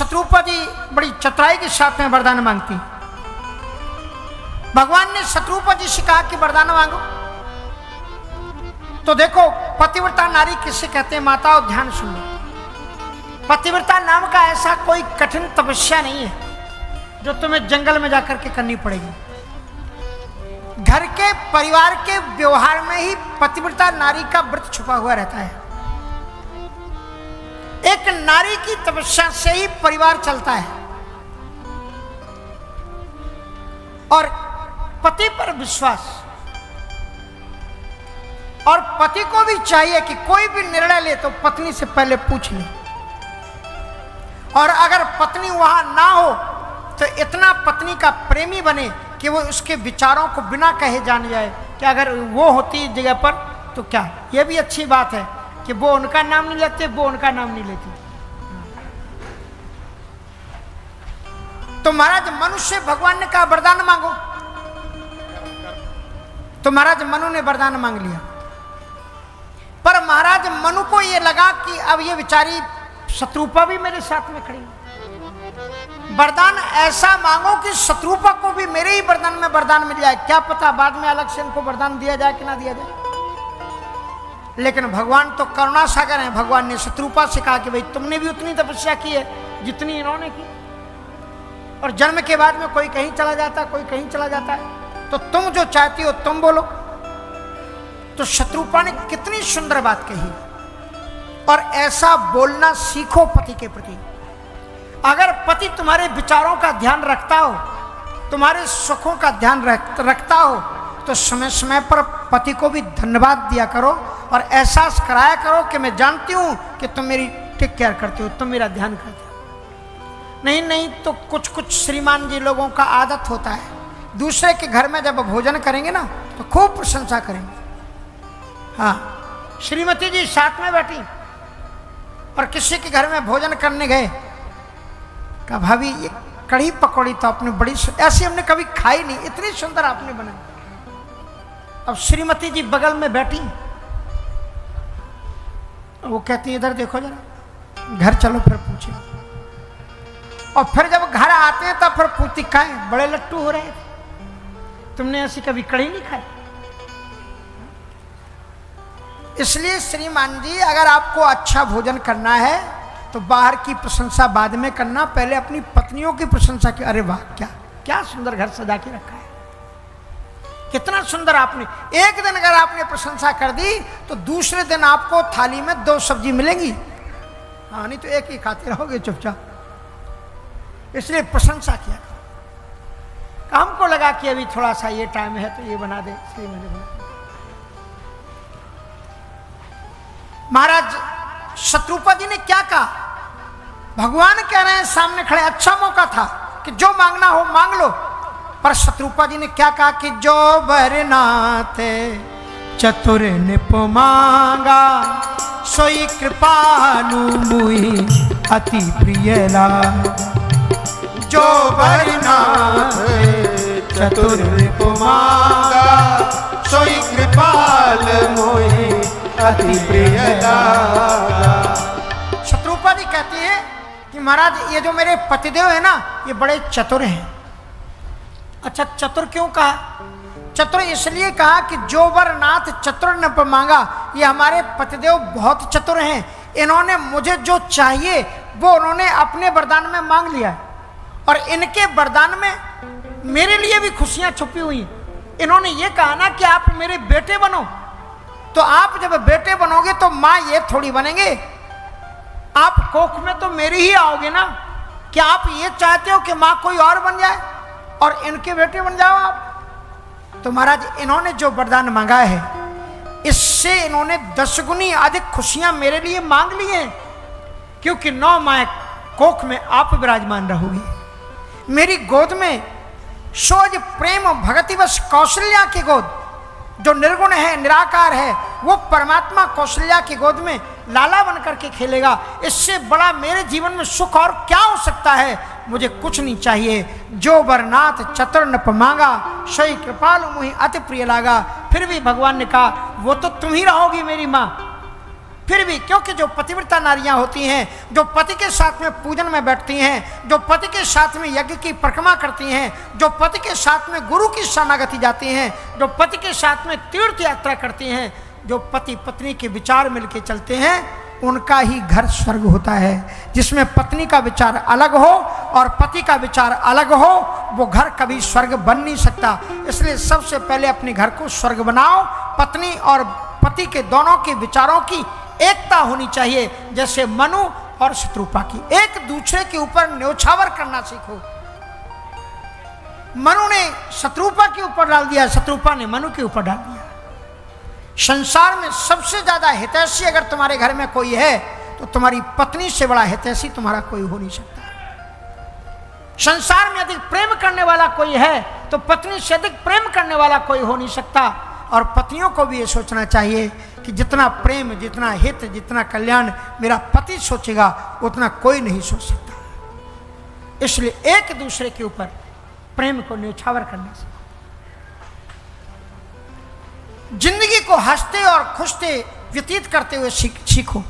शत्रुपा जी बड़ी चतुराई के साथ में वरदान मांगती। भगवान ने शत्रुपा जी से कहा कि वरदान मांगो। तो देखो पतिव्रता नारी किसे कहते हैं माता, और ध्यान सुन लो। पतिव्रता नाम का ऐसा कोई कठिन तपस्या नहीं है जो तुम्हें जंगल में जाकर के करनी पड़ेगी। घर के परिवार के व्यवहार में ही पतिव्रता नारी का व्रत छुपा हुआ रहता है। एक नारी की तपस्या से ही परिवार चलता है। और पति पर विश्वास, और पति को भी चाहिए कि कोई भी निर्णय ले तो पत्नी से पहले पूछ ले। और अगर पत्नी वहां ना हो तो इतना पत्नी का प्रेमी बने कि वो उसके विचारों को बिना कहे जान जाए कि अगर वो होती जगह पर तो क्या। ये भी अच्छी बात है कि वो उनका नाम नहीं लेते, वो उनका नाम नहीं लेती। तो महाराज मनु से भगवान ने कहा वरदान मांगो। तो महाराज मनु ने वरदान मांग लिया। पर महाराज मनु को यह लगा कि अब ये बेचारी शत्रुपा भी मेरे साथ में खड़ी, वरदान ऐसा मांगो कि शत्रुपा को भी मेरे ही वरदान में वरदान मिल जाए। क्या पता बाद में अलग से इनको वरदान दिया जाए कि ना दिया जाए। लेकिन भगवान तो करुणा सागर है। भगवान ने शत्रुपा से कहा कि भाई तुमने भी उतनी तपस्या की है जितनी इन्होंने की, और जन्म के बाद में कोई कहीं चला जाता है, कोई कहीं चला जाता है, तो तुम जो चाहती हो तुम बोलो। तो शत्रुपा ने कितनी सुंदर बात कही। और ऐसा बोलना सीखो पति के प्रति। अगर पति तुम्हारे विचारों का ध्यान रखता हो, तुम्हारे सुखों का ध्यान रखता हो, तो समय समय पर पति को भी धन्यवाद दिया करो और एहसास कराया करो कि मैं जानती हूं कि तुम मेरी टेक केयर करते हो, तुम मेरा ध्यान करते हो। नहीं तो कुछ श्रीमान जी लोगों का आदत होता है, दूसरे के घर में जब भोजन करेंगे ना तो खूब प्रशंसा करेंगे। हाँ, श्रीमती जी साथ में बैठी और किसी के घर में भोजन करने गए, कहा भाभी ये कढ़ी पकौड़ी तो आपने बड़ी ऐसी हमने कभी खाई नहीं, इतनी सुंदर आपने बनाई। अब श्रीमती जी बगल में बैठी, वो कहती है इधर देखो जरा, घर चलो फिर पूछे। और फिर जब घर आते हैं तब फिर पूछती खाए बड़े लट्टू हो रहे थे, तुमने ऐसी कभी कढ़ी नहीं खाई। इसलिए श्रीमान जी अगर आपको अच्छा भोजन करना है तो बाहर की प्रशंसा बाद में करना, पहले अपनी पत्नियों की प्रशंसा की। अरे वाह क्या सुंदर घर सजा के रखा है, कितना सुंदर आपने। एक दिन अगर आपने प्रशंसा कर दी तो दूसरे दिन आपको थाली में 2 सब्जी मिलेंगी। हाँ, नहीं तो एक ही खाते रहोगे चुपचाप। इसलिए प्रशंसा किया करो। हमको लगा कि अभी थोड़ा सा ये टाइम है तो ये बना दे, इसलिए मैंने बना। महाराज शत्रुपा जी ने क्या कहा, भगवान कह रहे हैं सामने खड़े, अच्छा मौका था कि जो मांगना हो मांग लो। पर शत्रुपा जी ने क्या कहा कि जो बरनाथ चतुर निप मांगा, सोई कृपालु मुहि अति प्रिय लागा। जो बरनाथ चतुर निप मांगा, सोई कृपाल मुहि अति प्रिय लागा। शत्रुपा जी कहती है कि महाराज ये जो मेरे पतिदेव है ना ये बड़े चतुर हैं। अच्छा, चतुर क्यों कहा? चतुर इसलिए कहा कि जो वर नाथ चतुर न मांगा, ये हमारे पतिदेव बहुत चतुर हैं। इन्होंने मुझे जो चाहिए वो उन्होंने अपने वरदान में मांग लिया, और इनके वरदान में मेरे लिए भी खुशियां छुपी हुई हैं। इन्होंने ये कहा ना कि आप मेरे बेटे बनो, तो आप जब बेटे बनोगे तो माँ ये थोड़ी बनेंगे, आप कोख में तो मेरी ही आओगे ना। क्या आप ये चाहते हो कि माँ कोई और बन जाए और इनके बेटे बन जाओ आप? तो महाराज इन्होंने जो वरदान मांगा है इससे इन्होंने 10 गुनी अधिक खुशियां मेरे लिए मांग ली हैं, क्योंकि 9 माह कोख में आप विराजमान रहोगे। मेरी गोद में सोज प्रेम भगतिवश कौशल्या की गोद, जो निर्गुण है निराकार है, वो परमात्मा कौशल्या की गोद में लाला बन करके खेलेगा। इससे बड़ा मेरे जीवन में सुख और क्या हो सकता है? मुझे कुछ नहीं चाहिए। जो बरनाथ चतुर नप मांगा, सोई कृपालु मुहि अति प्रिय लागा। फिर भी भगवान ने कहा वो तो तुम ही रहोगी मेरी माँ, फिर भी क्योंकि जो पतिव्रता नारियां होती हैं, जो पति के साथ में पूजन में बैठती हैं, जो पति के साथ में यज्ञ की परिक्रमा करती हैं, जो पति के साथ में गुरु की शरणागति जाती हैं, जो पति के साथ में तीर्थ यात्रा करती हैं, जो पति पत्नी के विचार मिलके चलते हैं, उनका ही घर स्वर्ग होता है। जिसमें पत्नी का विचार अलग हो और पति का विचार अलग हो, वो घर कभी स्वर्ग बन नहीं सकता। इसलिए सबसे पहले अपने घर को स्वर्ग बनाओ। पत्नी और पति के दोनों के विचारों की एकता होनी चाहिए, जैसे मनु और शत्रुपा की। एक दूसरे के ऊपर न्योछावर करना सीखो। मनु ने शत्रुपा के ऊपर डाल दिया, शत्रुपा ने मनु के ऊपर डाल दिया। संसार में सबसे ज्यादा हितैषी अगर तुम्हारे घर में कोई है तो तुम्हारी पत्नी से बड़ा हितैषी तुम्हारा कोई हो नहीं सकता। संसार में अधिक प्रेम करने वाला कोई है तो पत्नी से अधिक प्रेम करने वाला कोई हो नहीं सकता। और पत्नियों को भी ये सोचना चाहिए कि जितना प्रेम, जितना हित, जितना कल्याण मेरा पति सोचेगा उतना कोई नहीं सोच सकता। इसलिए एक दूसरे के ऊपर प्रेम को न्योछावर करने से जिंदगी को हंसते और खुशते व्यतीत करते हुए सीखो।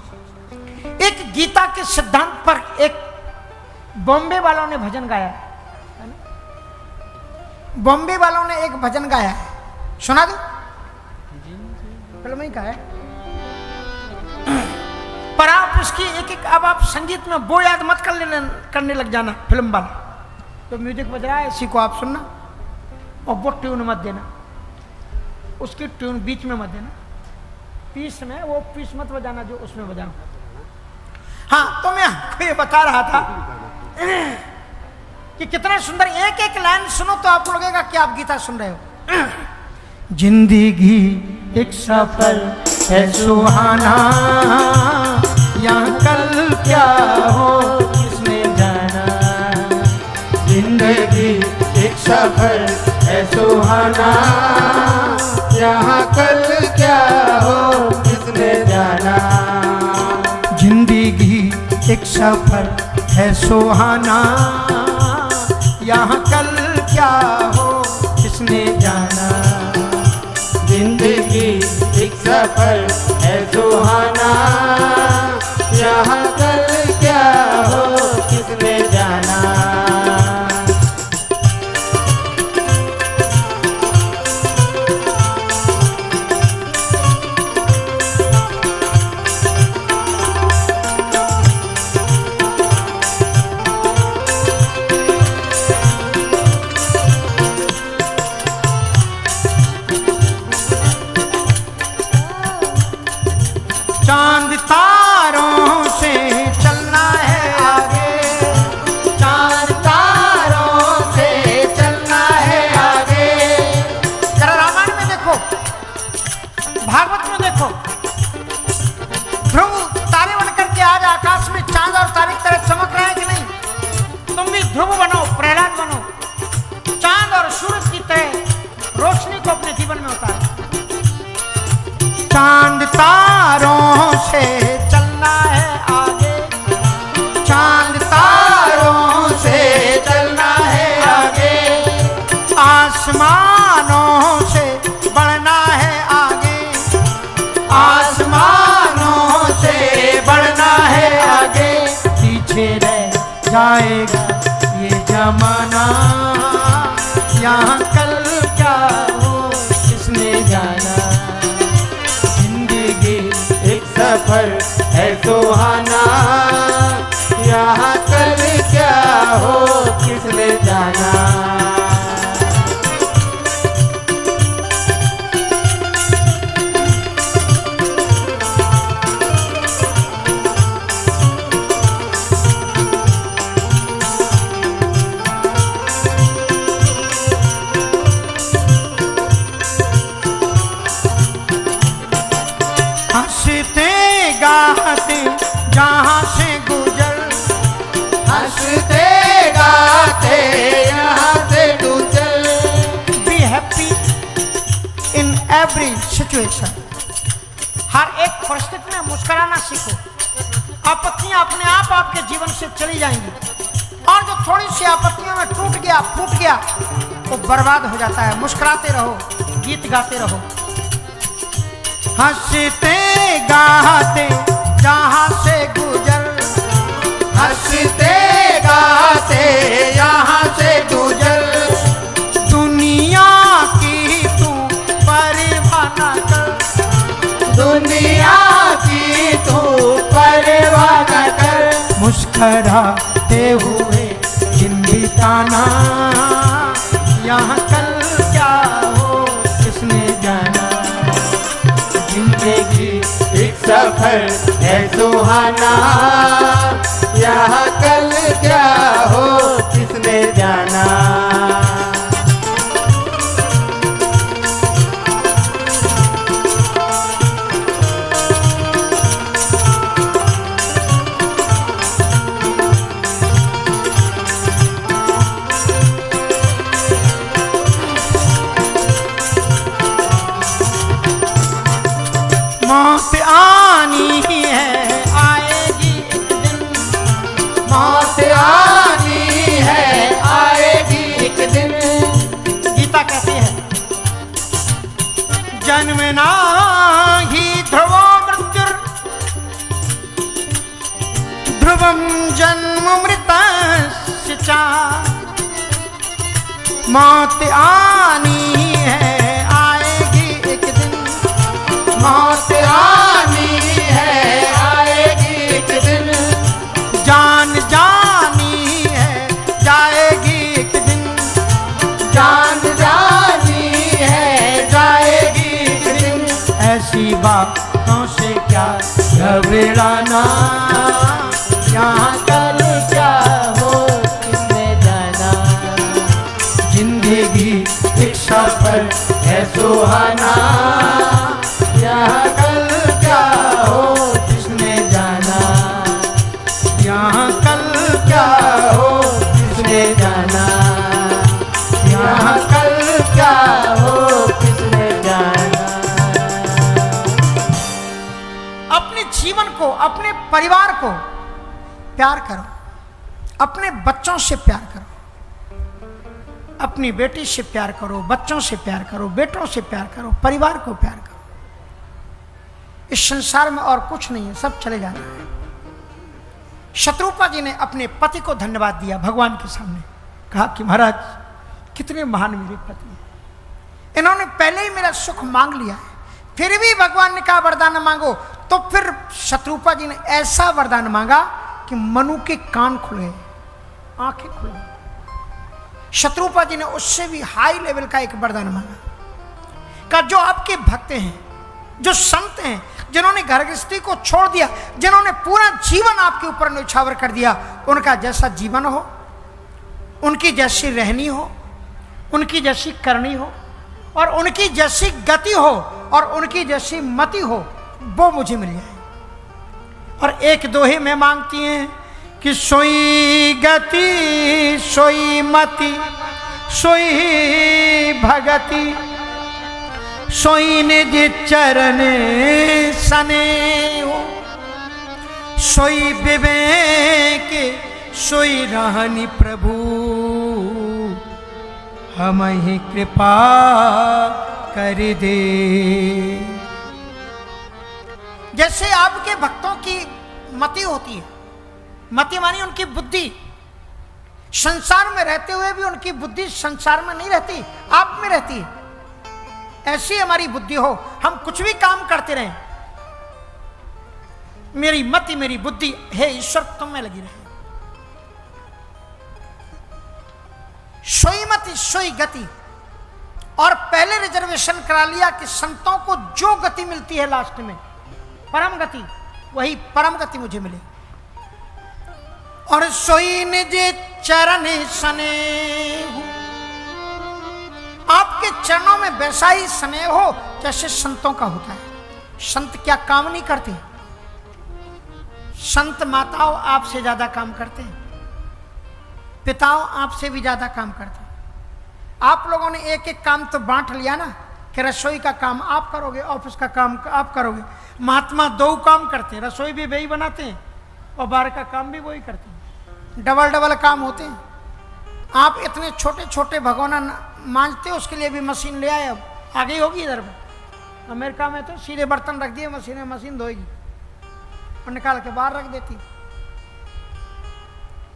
एक गीता के सिद्धांत पर एक बॉम्बे वालों ने भजन गाया है ना? बॉम्बे वालों ने एक भजन गाया है, सुना दो। फिल्म ही का है, पर आप इसकी एक एक अब आप संगीत में वो याद मत करने लग जाना। फिल्म वाला तो म्यूजिक बज रहा है, इसी को आप सुनना और वो ट्यून मत देना, उसकी ट्यून बीच में मत देना, पीस में वो पीस मत बजाना जो उसमें बजाना। हाँ, तो मैं आपको ये बता रहा था कि कितना सुंदर, एक एक लाइन सुनो तो आपको लगेगा कि आप गीता सुन रहे हो। जिंदगी एक सफर है सुहाना, यहाँ कल क्या हो किसने जाना। जिंदगी एक सफर है सुहाना, यहाँ कल क्या हो किसने जाना। जिंदगी एक सफर है सुहाना, यहाँ कल क्या हो किसने जाना। जिंदगी एक सफर है सुहाना, यहाँ कल क्या हो किसने जाना। चांद तारों से चलना है आगे, चांद तारों से चलना है आगे। जरा रामायण में देखो, भागवत में देखो, ध्रुव तारे बनकर के आज आकाश में चांद और तारे की तरह चमक रहे हैं कि नहीं। तुम भी ध्रुव बनो, प्रहलाद बनो, चांद और सूरज की तरह रोशनी को अपने जीवन में उतारो। चांद तारों से चलना है आगे, चांद तारों से चलना है आगे। आसमानों से बढ़ना है आगे, आसमानों से बढ़ना है आगे। पीछे रह जाएगा ये जमाना, यहाँ कल क्या हो किसने जाना। एक सफर है सुहाना, यहाँ कल क्या हो किसने जाना। हंसते गाते जहाँ से गुजर, हंसते गाते यहाँ से गुजर। Be happy in every situation. हर एक परिस्थिति में मुस्कुराना सीखो। आपत्तियां अपने आप आपके जीवन से चली जाएंगी और जो थोड़ी सी आपत्तियों में टूट गया, फूट गया, वो बर्बाद हो जाता है। मुस्कुराते रहो, गीत गाते रहो। हंसते गाते जहाँ से गुजर, हंसते गाते यहाँ से गुजर, दुनिया की तू परवाह न कर, दुनिया की तू परवाह न कर। मुस्कुराते हुए दिन बिताना, यहाँ कल क्या हो किसने जाना। जिंदगी एक सफर है सुहाना, यहाँ कल क्या हो किसने जाना। मौत आनी है आएगी एक दिन, मौत आनी है आएगी एक दिन। गीता कहती है जन्मना ही ध्रुवो मृत्युर, ध्रुवम जन्म मृतस्य च। मौत आनी है आएगी एक दिन, मौत आनी है आएगी एक दिन। जान जानी है जाएगी एक दिन, जान जानी है जाएगी एक दिन। ऐसी बातों से क्या घबराना, यहाँ कल क्या हो किसने जाना। जिंदगी एक सफर है सुहाना, यहाँ कल क्या हो किसने जाना। यहाँ कल क्या हो किसने जाना, यहाँ कल क्या हो किसने जाना। अपने जीवन को, अपने परिवार को प्यार करो, अपने बच्चों से प्यार करो, अपनी बेटी से प्यार करो, बच्चों से प्यार करो, बेटों से प्यार करो, परिवार को प्यार करो। इस संसार में और कुछ नहीं है, सब चले जाना है। शत्रुपा जी ने अपने पति को धन्यवाद दिया भगवान के सामने, कहा कि महाराज कितने महान मेरे पति हैं, इन्होंने पहले ही मेरा सुख मांग लिया है, फिर भी भगवान ने कहा वरदान मांगो। तो फिर शत्रुपा जी ने ऐसा वरदान मांगा कि मनु के कान खुल गए, आंखें खुल गई। शत्रुपा जी ने उससे भी हाई लेवल का एक वरदान मांगा, कहा जो आपके भक्त हैं, जो संत हैं, जिन्होंने घर गृहस्थी को छोड़ दिया, जिन्होंने पूरा जीवन आपके ऊपर न्यौछावर कर दिया, उनका जैसा जीवन हो, उनकी जैसी रहनी हो, उनकी जैसी करनी हो, और उनकी जैसी गति हो, और उनकी जैसी मति हो, वो मुझे मिल जाए। और एक दोहे में मांगती हैं कि सोई गति सोई मति सोई भगति, सोई निज चरण सने हो, सोई विवेक सोई रहनी प्रभु, हम ही कृपा कर दे। जैसे आपके भक्तों की मति होती है, मति मानी उनकी बुद्धि, संसार में रहते हुए भी उनकी बुद्धि संसार में नहीं रहती, आप में रहती है। ऐसी हमारी बुद्धि हो, हम कुछ भी काम करते रहें, मेरी मति मेरी बुद्धि हे ईश्वर तुम में लगी रहे। सोई मति सोई गति, और पहले रिजर्वेशन करा लिया कि संतों को जो गति मिलती है लास्ट में परम गति, वही परम गति मुझे मिले। और सोई निज चरण सने हूं, आपके चरणों में वैसा ही समय हो जैसे संतों का होता है। संत क्या काम नहीं करते, संत माताओं आपसे ज्यादा काम करते हैं, पिताओं आपसे भी ज्यादा काम करते हैं। आप लोगों ने एक एक काम तो बांट लिया ना, कि रसोई का काम आप करोगे, ऑफिस का काम आप करोगे। महात्मा दो काम करते हैं, रसोई भी वही बनाते हैं और बाहर का काम भी वही करते हैं, डबल डबल काम होते हैं। आप इतने छोटे छोटे भगोना मांजते हो, उसके लिए भी मशीन ले आए, अब आ गई होगी इधर में। अमेरिका में तो सीधे बर्तन रख दिए मशीन में, मशीन धोएगी। और निकाल के बाहर रख देती।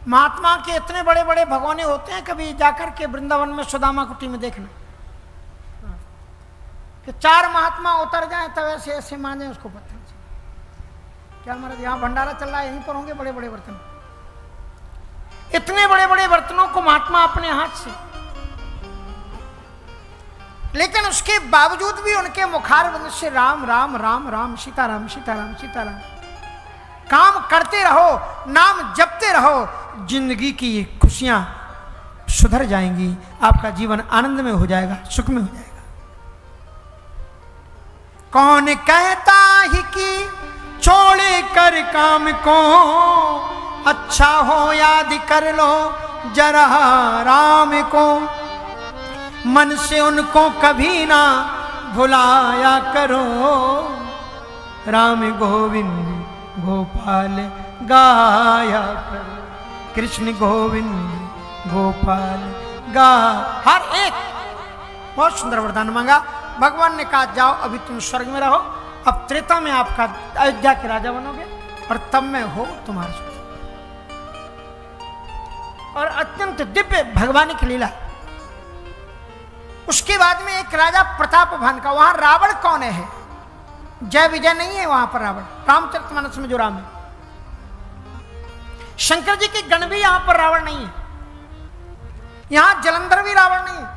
महात्मा के इतने बड़े बड़े भगवाने होते हैं, कभी जाकर के वृंदावन में सुदामा कुटी में देखना कि 4 महात्मा उतर जाएं तब ऐसे ऐसे मांजे उसको पत्थर से। क्या महाराज यहाँ भंडारा चल रहा है, यहीं पर होंगे बड़े बड़े बर्तन। इतने बड़े बड़े बर्तनों को महात्मा अपने हाथ से, लेकिन उसके बावजूद भी उनके मुखारविंद से राम राम राम राम सीताराम सीताराम सीताराम। काम करते रहो, नाम जपते रहो, जिंदगी की खुशियां सुधर जाएंगी, आपका जीवन आनंद में हो जाएगा, सुख में हो जाएगा। कौन कहता ही कि छोड़े कर काम को, अच्छा हो याद कर लो जरा राम को, मन से उनको कभी ना भुलाया करो, राम गोविंद गोपाल गाया करो, कृष्ण गोविंद गोपाल गा। हर एक बहुत सुंदर वरदान मांगा। भगवान ने कहा जाओ अभी तुम स्वर्ग में रहो, अब त्रेता में आपका अयोध्या के राजा बनोगे और तब मैं हो तुम्हारे साथ। और अत्यंत दिव्य भगवान की लीला। उसके बाद में एक राजा प्रतापभान का, वहां रावण कौन है? जय विजय नहीं है वहां पर रावण, रामचरितमानस में जो राम है। शंकर जी के गण भी यहां पर रावण नहीं है, यहां जलंधर भी रावण नहीं है,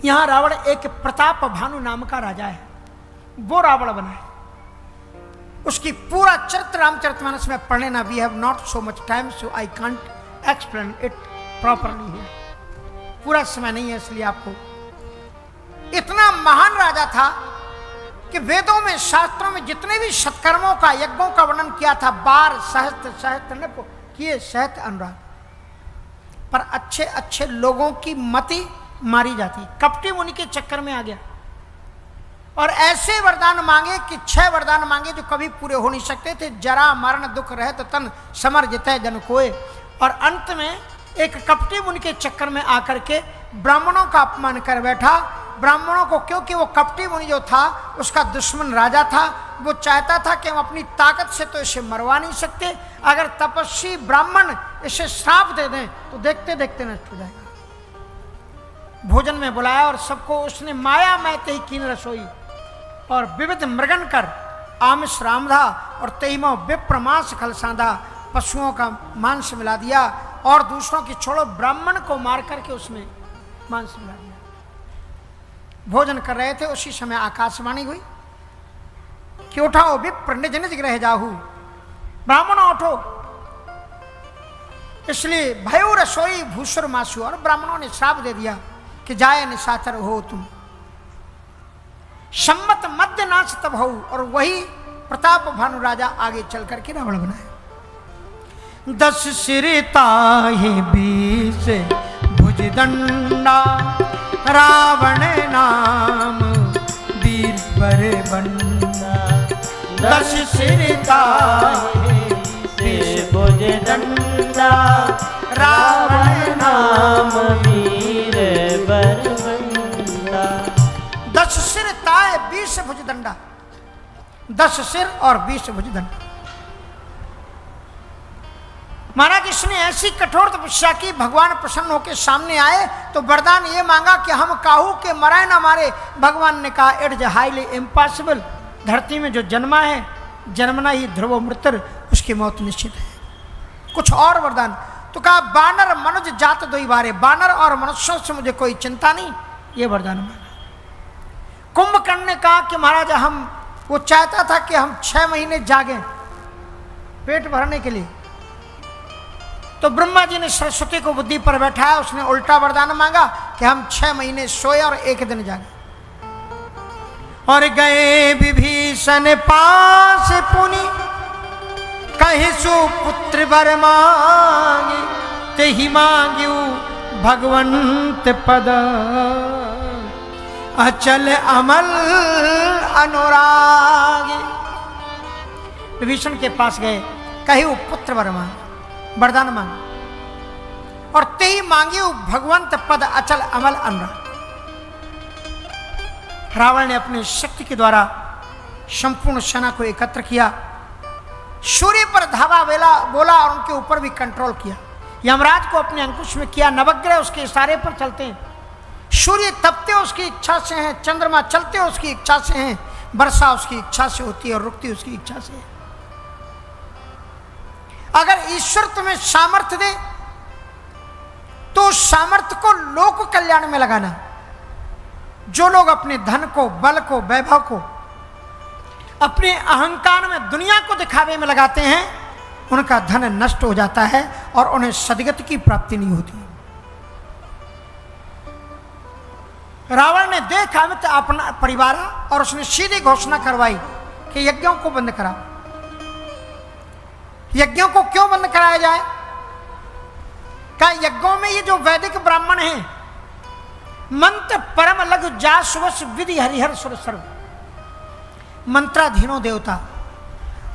यहां रावण एक प्रताप भानु नाम का राजा है, वो रावण बना है। उसकी पूरा चरित्र रामचरितमानस में पढ़ लेना। We have not so much time so I can't explain it properly है, पूरा समय नहीं है इसलिए आपको। इतना महान राजा था कि वेदों में शास्त्रों में जितने भी सत्कर्मों का यज्ञों का वर्णन किया था, 12 सहस्त्र सहस्त्र ने किए सहस्त्र अनुराग, पर अच्छे अच्छे लोगों की मति मारी जाती, कपटी मुनि के चक्कर में आ गया और ऐसे वरदान मांगे कि 6 वरदान मांगे जो कभी पूरे हो नहीं सकते थे। जरा मरण दुख रहे तो तन समर जितै जन कोय। और अंत में एक कपटी मुनि के चक्कर में आकर के ब्राह्मणों का अपमान कर बैठा। ब्राह्मणों को, क्योंकि वो कपटी मुनि जो था उसका दुश्मन राजा था, वो चाहता था कि हम अपनी ताकत से तो इसे मरवा नहीं सकते, अगर तपस्वी ब्राह्मण इसे श्राप दे दें तो देखते देखते नष्ट हो जाएगा। भोजन में बुलाया और सबको उसने माया मैते ही कीन रसोई और विविध मृगन कर आमिष रामधा और तेईमो विप्रमांस खलसांधा, पशुओं का मांस मिला दिया और दूसरों की छोड़ो ब्राह्मण को मार करके उसमें मांस मिला दिया। भोजन कर रहे थे, उसी समय आकाशवाणी हुई कि उठाओ विप्र निज निज गृह जाहू, ब्राह्मणों उठो। इसलिए भयो रसोई भूसुर मासु, और ब्राह्मणों ने श्राप दे दिया कि जाए निशाचर हो तुम, सम्मत मध्य नाच तब हो। और वही प्रताप भानु राजा आगे चल करके रावण बनाए। 10 सिर ताहि 20 भुज दंडा, रावण नाम वीर बर बंदा। 10 सिर ताहि 20 भुज दंडा, रावण नाम वीर बर बंदा। 10 सिर ताय 20 भुज दंडा, 10 सिर और 20 भुज दंडा। महाराज इसने ऐसी कठोर तपस्या की, भगवान प्रसन्न होकर सामने आए तो वरदान ये मांगा कि हम काहू के मराए ना मारे। भगवान ने कहा इट इज हाईली इम्पॉसिबल, धरती में जो जन्मा है जन्मना ही ध्रुव मृत्यु, उसकी मौत निश्चित है। कुछ और वरदान तो कहा बानर मनुज जात दो बारे, बानर और मनुष्यों से मुझे कोई चिंता नहीं, ये वरदान मांगा। कुंभकर्ण ने कहा कि महाराज वो चाहता था कि हम 6 महीने जागें पेट भरने के लिए, तो ब्रह्मा जी ने सरस्वती को बुद्धि पर बैठाया, उसने उल्टा वरदान मांगा कि हम 6 महीने सोए और 1 दिन जागे। और गए विभीषण पास पुनि, कहि सुपुत्र वर मांगे, तेहि मांग्यू भगवंत पद, अचल अमल अनुराग। विभीषण के पास गए, कहि पुत्र वर मांगे, वरदान मांग, और ते ही मांगे भगवंत पद, अचल अमल अनुराग। रावण ने अपनी शक्ति के द्वारा संपूर्ण सेना को एकत्र किया सूर्य पर धावा बोला और उनके ऊपर भी कंट्रोल किया। यमराज को अपने अंकुश में किया। नवग्रह उसके इशारे पर चलते हैं। सूर्य तपते उसकी इच्छा से हैं, चंद्रमा चलते उसकी इच्छा से हैं, वर्षा उसकी इच्छा से होती है और रुकती उसकी इच्छा से है। अगर ईश्वर तुम्हें सामर्थ्य दे तो उस सामर्थ्य को लोक कल्याण में लगाना। जो लोग अपने धन को, बल को, वैभव को अपने अहंकार में, दुनिया को दिखावे में लगाते हैं, उनका धन नष्ट हो जाता है और उन्हें सदगति की प्राप्ति नहीं होती। रावण ने देखा मित अपना परिवार और उसने सीधी घोषणा करवाई कि यज्ञों को बंद कराओ। यज्ञों को क्यों बंद कराया जाए? क्या यज्ञों में ये जो वैदिक ब्राह्मण हैं, मंत्र परम लघु जासवस विधि हरिहर सुर सर्व, मंत्राधीनो देवता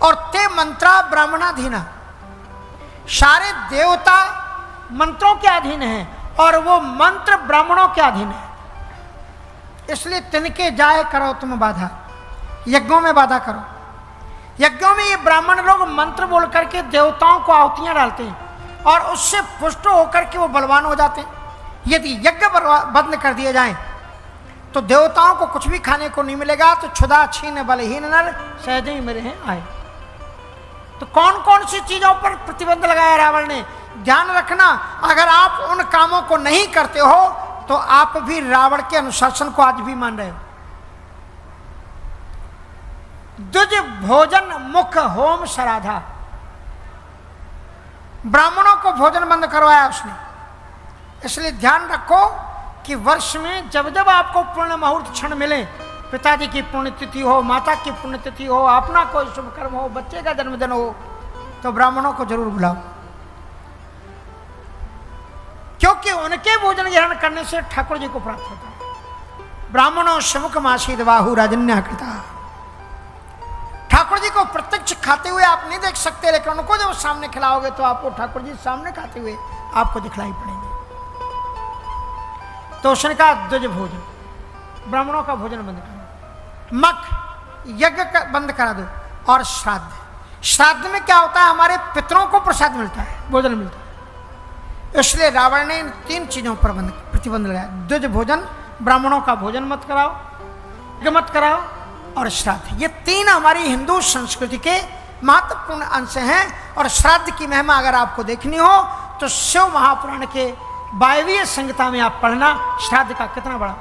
और ते मंत्रा ब्राह्मणाधीना, सारे देवता मंत्रों के अधीन हैं और वो मंत्र ब्राह्मणों के अधीन है। इसलिए तिनके जाए करो तुम बाधा, यज्ञों में बाधा करो। यज्ञों में ये ब्राह्मण लोग मंत्र बोल करके देवताओं को आहुतियां डालते हैं और उससे पुष्ट होकर के वो बलवान हो जाते हैं। यदि यज्ञ बंद कर दिए जाएं तो देवताओं को कुछ भी खाने को नहीं मिलेगा। तो क्षुधा छीन बलहीन नर सहज ही मेरे हैं आए। तो कौन कौन सी चीजों पर प्रतिबंध लगाया रावण ने? ध्यान रखना, अगर आप उन कामों को नहीं करते हो तो आप भी रावण के अनुशासन को आज भी मान रहे हो। द्विज भोजन मुख होम श्राद्धा, ब्राह्मणों को भोजन बंद करवाया उसने। इसलिए ध्यान रखो कि वर्ष में जब जब आपको पूर्ण मुहूर्त क्षण मिले, पिताजी की पुण्यतिथि हो, माता की पुण्यतिथि हो, अपना कोई शुभ कर्म हो, बच्चे का जन्मदिन हो, तो ब्राह्मणों को जरूर बुलाओ, क्योंकि उनके भोजन ग्रहण करने से ठाकुर जी को प्राप्त होता है। ब्राह्मणों समुख मासीद बाहु राजन्या कृता। ठाकुर जी को प्रत्यक्ष खाते हुए आप नहीं देख सकते, लेकिन उनको जब सामने खिलाओगे तो आपको ठाकुर जी सामने खाते हुए आपको दिखलाई पड़ेंगे। तो उसने कहा द्विज भोजन, ब्राह्मणों का भोजन बंद करो, मख यज्ञ बंद करा दो, और श्राद्ध। श्राद्ध में क्या होता है? हमारे पितरों को प्रसाद मिलता है, भोजन मिलता है। इसलिए रावण ने इन 3 चीजों पर प्रतिबंध लगाया। द्विज भोजन, ब्राह्मणों का भोजन मत कराओ, यज्ञ मत कराओ, और श्राद्ध। ये 3 हमारी हिंदू संस्कृति के महत्वपूर्ण अंश हैं। और श्राद्ध की महिमा अगर आपको देखनी हो तो शिव महापुराण के 22वें संहिता में आप पढ़ना, श्राद्ध का कितना बड़ा